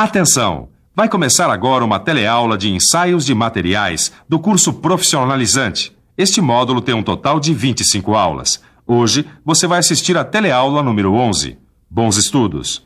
Atenção! Vai começar agora uma teleaula de ensaios de materiais do curso profissionalizante. Este módulo tem um total de 25 aulas. Hoje você vai assistir a teleaula número 11. Bons estudos!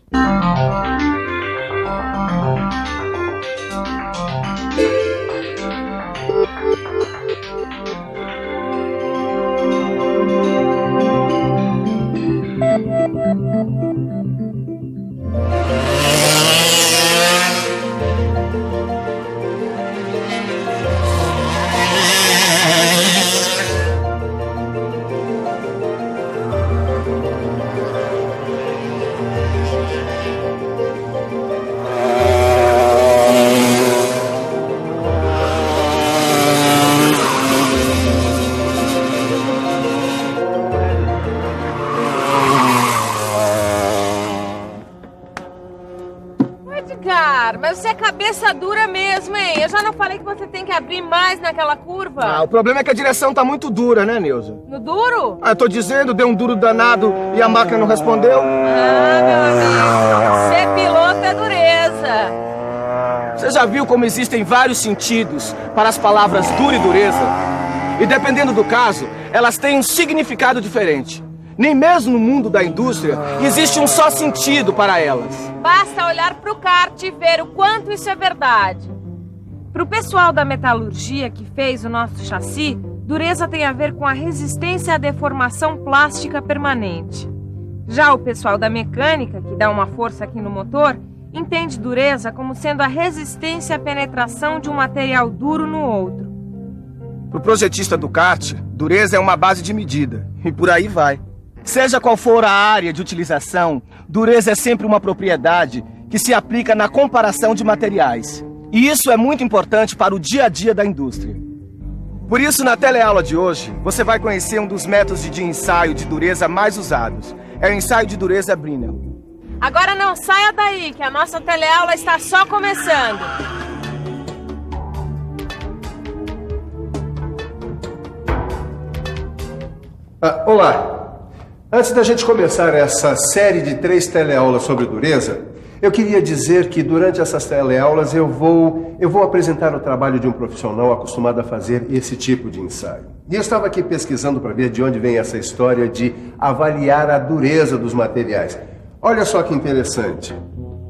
Mas você é cabeça dura mesmo, hein? Eu já não falei que você tem que abrir mais naquela curva? O problema é que a direção tá muito dura, né, Neuza? No duro? Eu tô dizendo, deu um duro danado e a máquina não respondeu. Meu amigo, ser piloto é dureza. Você já viu como existem vários sentidos para as palavras dura e dureza? E dependendo do caso, elas têm um significado diferente. Nem mesmo no mundo da indústria existe um só sentido para elas. Basta olhar para o kart e ver o quanto isso é verdade. Para o pessoal da metalurgia que fez o nosso chassi, dureza tem a ver com a resistência à deformação plástica permanente. Já o pessoal da mecânica, que dá uma força aqui no motor, entende dureza como sendo a resistência à penetração de um material duro no outro. Para o projetista do kart, dureza é uma base de medida. E por aí vai. Seja qual for a área de utilização, dureza é sempre uma propriedade que se aplica na comparação de materiais. E isso é muito importante para o dia a dia da indústria. Por isso, na teleaula de hoje, você vai conhecer um dos métodos de ensaio de dureza mais usados. É o ensaio de dureza Brinell. Agora não saia daí, que a nossa teleaula está só começando. Olá! Antes da gente começar essa série de 3 teleaulas sobre dureza, eu queria dizer que durante essas teleaulas eu vou apresentar o trabalho de um profissional acostumado a fazer esse tipo de ensaio. E eu estava aqui pesquisando para ver de onde vem essa história de avaliar a dureza dos materiais. Olha só que interessante.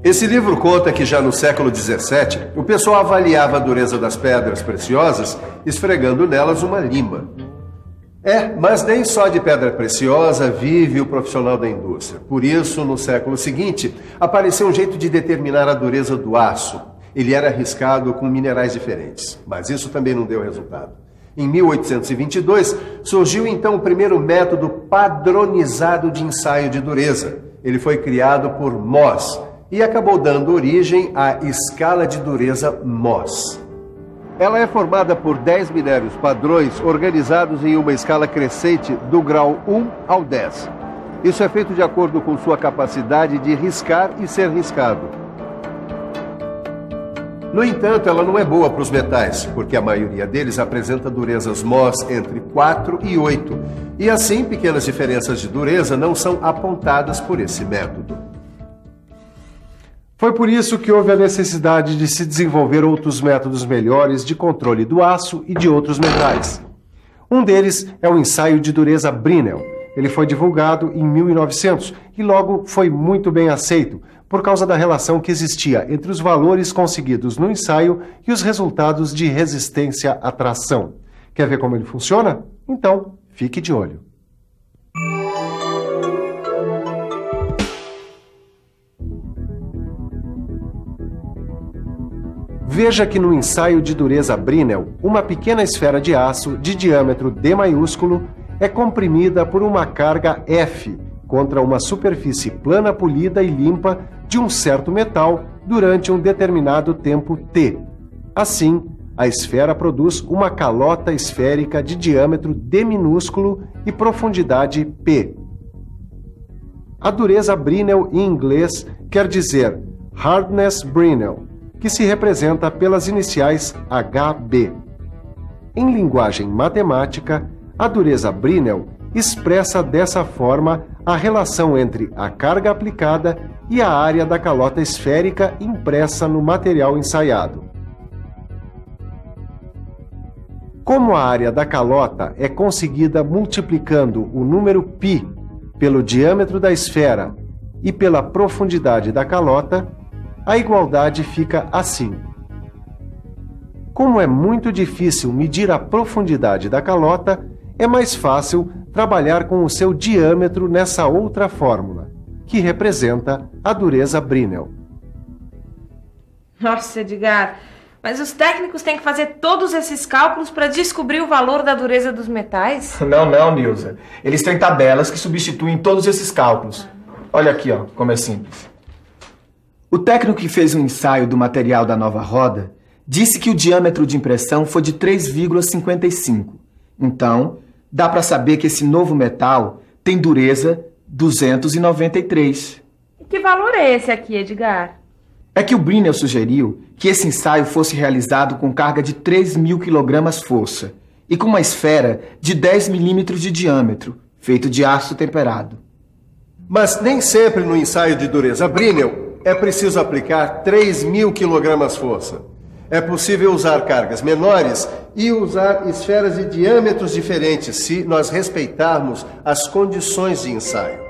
Esse livro conta que já no século XVII, o pessoal avaliava a dureza das pedras preciosas esfregando nelas uma lima. Mas nem só de pedra preciosa vive o profissional da indústria. Por isso, no século seguinte, apareceu um jeito de determinar a dureza do aço. Ele era riscado com minerais diferentes, mas isso também não deu resultado. Em 1822, surgiu então o primeiro método padronizado de ensaio de dureza. Ele foi criado por Mohs e acabou dando origem à escala de dureza Mohs. Ela é formada por 10 minérios padrões organizados em uma escala crescente do grau 1 ao 10. Isso é feito de acordo com sua capacidade de riscar e ser riscado. No entanto, ela não é boa para os metais, porque a maioria deles apresenta durezas Mohs entre 4 e 8. E assim, pequenas diferenças de dureza não são apontadas por esse método. Foi por isso que houve a necessidade de se desenvolver outros métodos melhores de controle do aço e de outros metais. Um deles é o ensaio de dureza Brinell. Ele foi divulgado em 1900 e logo foi muito bem aceito, por causa da relação que existia entre os valores conseguidos no ensaio e os resultados de resistência à tração. Quer ver como ele funciona? Então, fique de olho. Veja que no ensaio de dureza Brinell, uma pequena esfera de aço de diâmetro D maiúsculo é comprimida por uma carga F contra uma superfície plana, polida e limpa de um certo metal durante um determinado tempo T. Assim, a esfera produz uma calota esférica de diâmetro D minúsculo e profundidade P. A dureza Brinell em inglês quer dizer Hardness Brinell, que se representa pelas iniciais HB. Em linguagem matemática, a dureza Brinell expressa dessa forma a relação entre a carga aplicada e a área da calota esférica impressa no material ensaiado. Como a área da calota é conseguida multiplicando o número π pelo diâmetro da esfera e pela profundidade da calota, a igualdade fica assim. Como é muito difícil medir a profundidade da calota, é mais fácil trabalhar com o seu diâmetro nessa outra fórmula, que representa a dureza Brinell. Nossa, Edgar, mas os técnicos têm que fazer todos esses cálculos para descobrir o valor da dureza dos metais? Não, Nilza. Eles têm tabelas que substituem todos esses cálculos. Olha aqui, ó, como é simples. O técnico que fez um ensaio do material da nova roda disse que o diâmetro de impressão foi de 3,55. Então, dá para saber que esse novo metal tem dureza 293. E que valor é esse aqui, Edgar? É que o Brinell sugeriu que esse ensaio fosse realizado com carga de 3.000 kg-força e com uma esfera de 10 milímetros de diâmetro, feito de aço temperado. Mas nem sempre no ensaio de dureza Brinell é preciso aplicar 3.000 kg-força. É possível usar cargas menores e usar esferas de diâmetros diferentes se nós respeitarmos as condições de ensaio.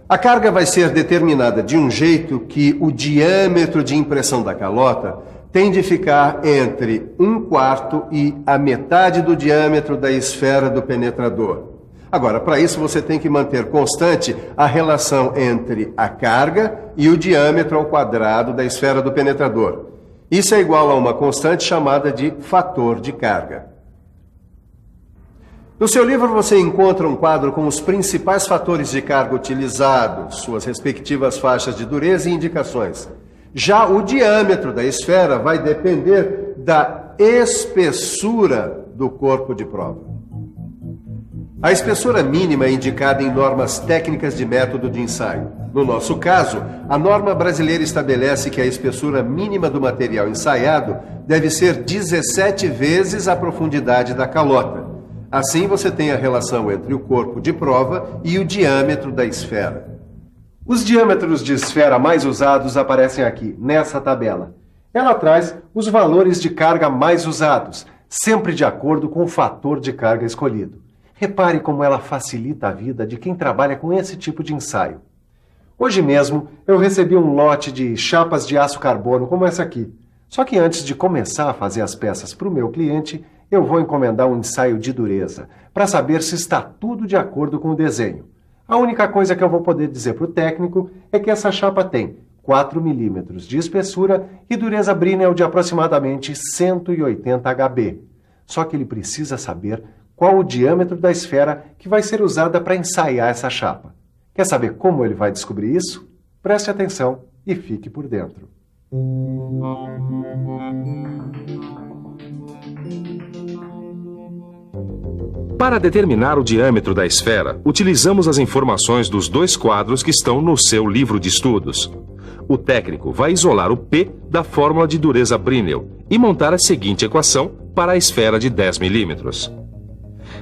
A carga vai ser determinada de um jeito que o diâmetro de impressão da calota tem de ficar entre 1/4 e a metade do diâmetro da esfera do penetrador. Agora, para isso você tem que manter constante a relação entre a carga e o diâmetro ao quadrado da esfera do penetrador. Isso é igual a uma constante chamada de fator de carga. No seu livro você encontra um quadro com os principais fatores de carga utilizados, suas respectivas faixas de dureza e indicações. Já o diâmetro da esfera vai depender da espessura do corpo de prova. A espessura mínima é indicada em normas técnicas de método de ensaio. No nosso caso, a norma brasileira estabelece que a espessura mínima do material ensaiado deve ser 17 vezes a profundidade da calota. Assim você tem a relação entre o corpo de prova e o diâmetro da esfera. Os diâmetros de esfera mais usados aparecem aqui, nessa tabela. Ela traz os valores de carga mais usados, sempre de acordo com o fator de carga escolhido. Repare como ela facilita a vida de quem trabalha com esse tipo de ensaio. Hoje mesmo eu recebi um lote de chapas de aço carbono como essa aqui. Só que antes de começar a fazer as peças para o meu cliente, eu vou encomendar um ensaio de dureza, para saber se está tudo de acordo com o desenho. A única coisa que eu vou poder dizer para o técnico é que essa chapa tem 4 milímetros de espessura e dureza Brinell de aproximadamente 180 HB. Só que ele precisa saber qual o diâmetro da esfera que vai ser usada para ensaiar essa chapa. Quer saber como ele vai descobrir isso? Preste atenção e fique por dentro. Para determinar o diâmetro da esfera, utilizamos as informações dos dois quadros que estão no seu livro de estudos. O técnico vai isolar o P da fórmula de dureza Brinell e montar a seguinte equação para a esfera de 10 milímetros.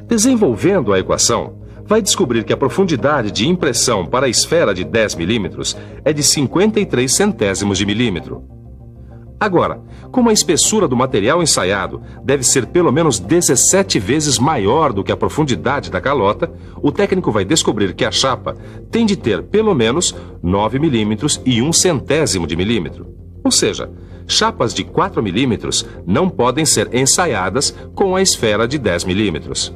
Desenvolvendo a equação, vai descobrir que a profundidade de impressão para a esfera de 10 milímetros é de 53 centésimos de milímetro. Agora, como a espessura do material ensaiado deve ser pelo menos 17 vezes maior do que a profundidade da calota, o técnico vai descobrir que a chapa tem de ter pelo menos 9 milímetros e 1 centésimo de milímetro. Ou seja, chapas de 4 milímetros não podem ser ensaiadas com a esfera de 10 milímetros.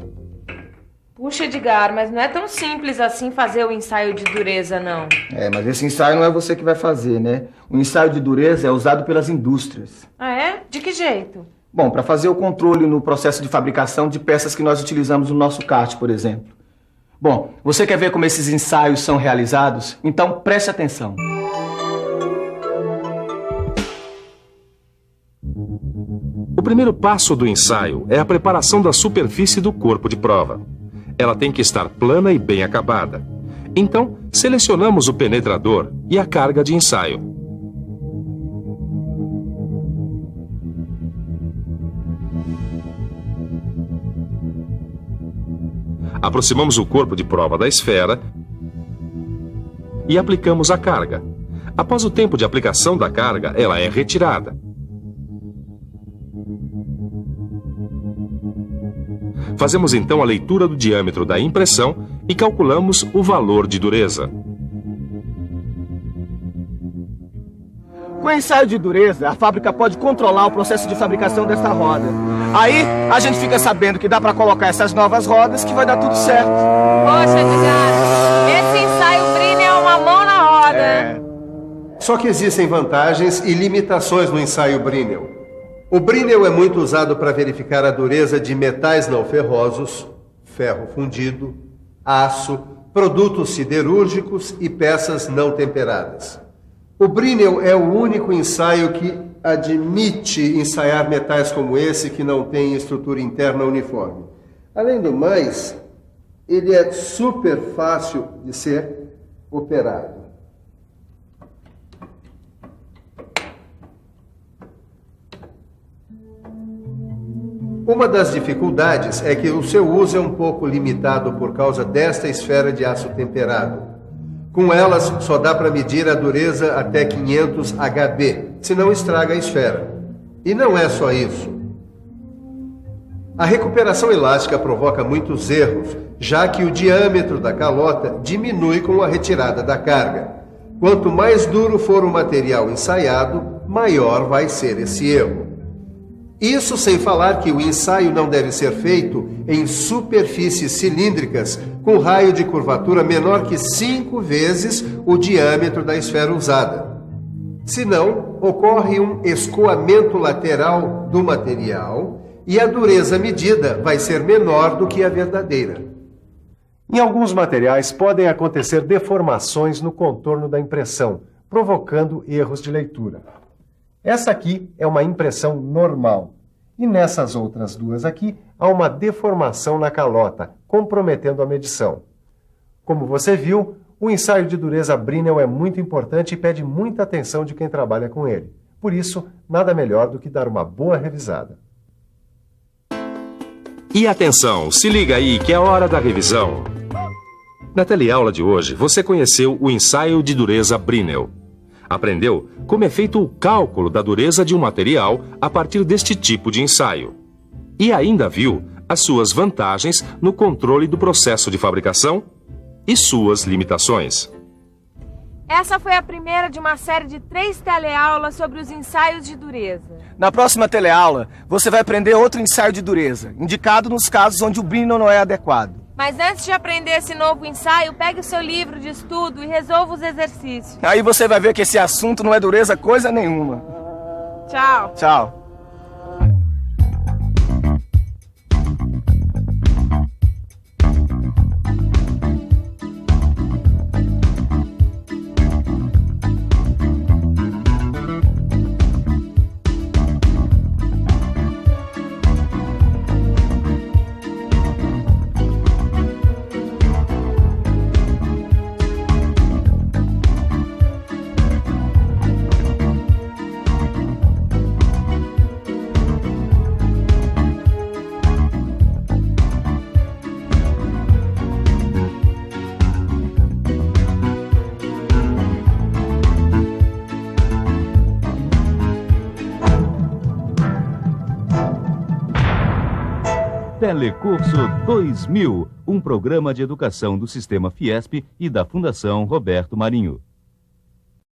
Puxa, Edgar, mas não é tão simples assim fazer o ensaio de dureza, não. Mas esse ensaio não é você que vai fazer, né? O ensaio de dureza é usado pelas indústrias. Ah, é? De que jeito? Bom, para fazer o controle no processo de fabricação de peças que nós utilizamos no nosso kart, por exemplo. Bom, você quer ver como esses ensaios são realizados? Então preste atenção. O primeiro passo do ensaio é a preparação da superfície do corpo de prova. Ela tem que estar plana e bem acabada. Então, selecionamos o penetrador e a carga de ensaio. Aproximamos o corpo de prova da esfera e aplicamos a carga. Após o tempo de aplicação da carga, ela é retirada. Fazemos então a leitura do diâmetro da impressão e calculamos o valor de dureza. Com o ensaio de dureza, a fábrica pode controlar o processo de fabricação desta roda. Aí, a gente fica sabendo que dá para colocar essas novas rodas que vai dar tudo certo. Poxa, Edgar, esse ensaio Brinell é uma mão na roda. Só que existem vantagens e limitações no ensaio Brinell. O Brinell é muito usado para verificar a dureza de metais não ferrosos, ferro fundido, aço, produtos siderúrgicos e peças não temperadas. O Brinell é o único ensaio que admite ensaiar metais como esse que não tem estrutura interna uniforme. Além do mais, ele é super fácil de ser operado. Uma das dificuldades é que o seu uso é um pouco limitado por causa desta esfera de aço temperado. Com elas, só dá para medir a dureza até 500 HB, senão estraga a esfera. E não é só isso. A recuperação elástica provoca muitos erros, já que o diâmetro da calota diminui com a retirada da carga. Quanto mais duro for o material ensaiado, maior vai ser esse erro. Isso sem falar que o ensaio não deve ser feito em superfícies cilíndricas com raio de curvatura menor que 5 vezes o diâmetro da esfera usada. Senão, ocorre um escoamento lateral do material e a dureza medida vai ser menor do que a verdadeira. Em alguns materiais podem acontecer deformações no contorno da impressão, provocando erros de leitura. Essa aqui é uma impressão normal. E nessas outras duas aqui, há uma deformação na calota, comprometendo a medição. Como você viu, o ensaio de dureza Brinell é muito importante e pede muita atenção de quem trabalha com ele. Por isso, nada melhor do que dar uma boa revisada. E atenção, se liga aí que é hora da revisão. Na teleaula de hoje, você conheceu o ensaio de dureza Brinell. Aprendeu como é feito o cálculo da dureza de um material a partir deste tipo de ensaio. E ainda viu as suas vantagens no controle do processo de fabricação e suas limitações. Essa foi a primeira de uma série de 3 teleaulas sobre os ensaios de dureza. Na próxima teleaula, você vai aprender outro ensaio de dureza, indicado nos casos onde o Brinell não é adequado. Mas antes de aprender esse novo ensaio, pegue o seu livro de estudo e resolva os exercícios. Aí você vai ver que esse assunto não é dureza coisa nenhuma. Tchau. Tchau. Telecurso 2000, um programa de educação do Sistema Fiesp e da Fundação Roberto Marinho.